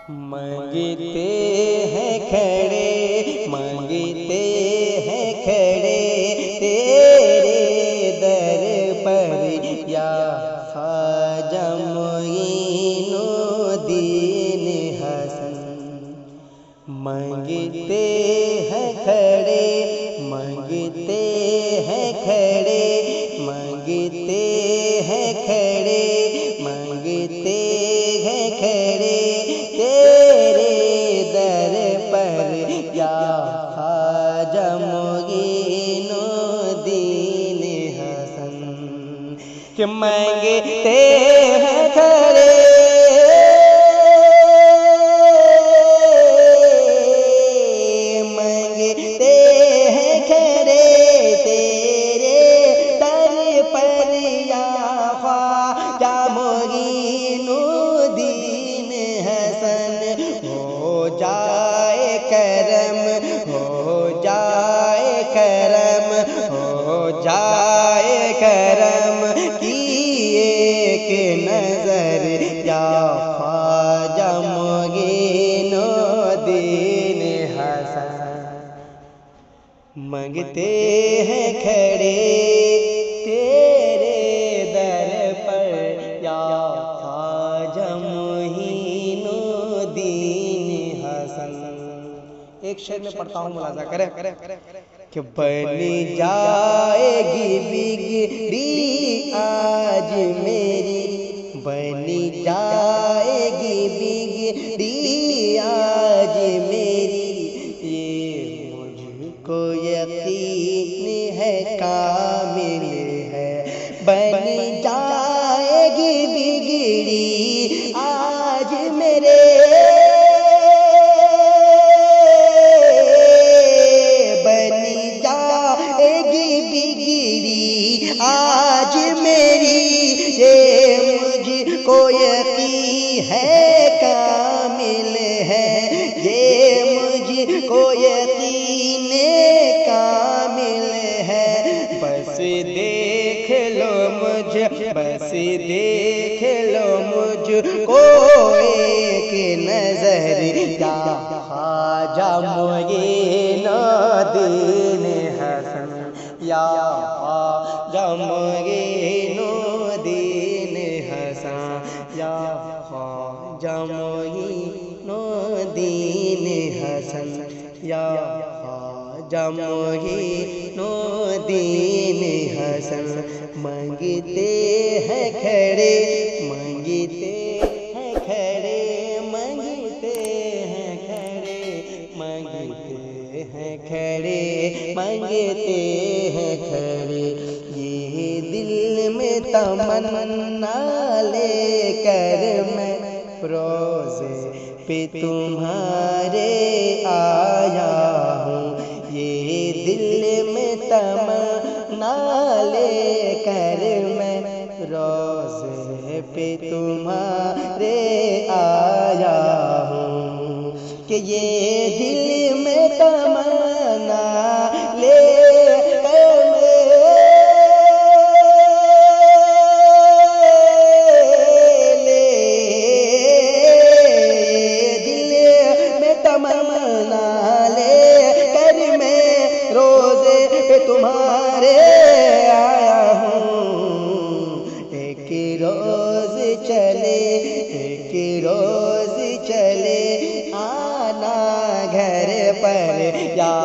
मांगते हैं खड़े, मांगते हैं खड़े तेरे दर पर या ख्वाजा मोइनुद्दीन हसन। मांगते हैं खड़े, मांगते हैं खड़े, मांगते हैं खड़े, मांगते हैं खड़े तेरे दर पर या ख्वाजा मोइनुद्दीन हसन। कि मांगते हैं खड़े, मांगते हैं खड़े तेरे दर पर या ख्वाजा मोइनुद्दीन हसन। हो जाए करम, हो जाए करम, हो जाए करम की एक नजर या ख्वाजा मोइनुद्दीन हसन। मांगते हैं खड़े तेरे दर पर या ख्वाजा मोइनुद्दीन हसन। एक शेर में पढ़ता हूँ, मुलाजा करें कि बन जाएगी बिगड़ी आज मेरी, बन जाएगी बिगड़ी आज मेरी, ये मुझको यकीन है कामिल है। बन जाएगी बिगड़ी आज मेरे, बन जाएगी बिगड़ी आज मेरी, ये मुझको यकीन है कामिल है, ये मुझको यकीन कामिल है। बस देख लो मुझे, बस देख लो मुझको एक नजर या ख्वाजा मोइनुद्दीन हसन, या ख्वाजा मोइनुद्दीन हसन, या ख्वाजा मोइनुद्दीन हसन, या ख्वाजा मोइनुद्दीन हसन। मांगते हैं खड़े, मांगते हैं खड़े, मांगते हैं खड़े, मांगते हैं खड़े, मांगते हैं खड़े। ये दिल में तमन्ना लेकर मैं रोज़े पे तुम्हारे आया हूँ, ये दिल में तमन्ना लेकर मैं रोज़े पे तुम्हारे आया हूँ। कि ये दिल में तमन्ना लेकर तुम्हारे आया हूँ। एक रोज चले, एक रोज चले आना घर पर या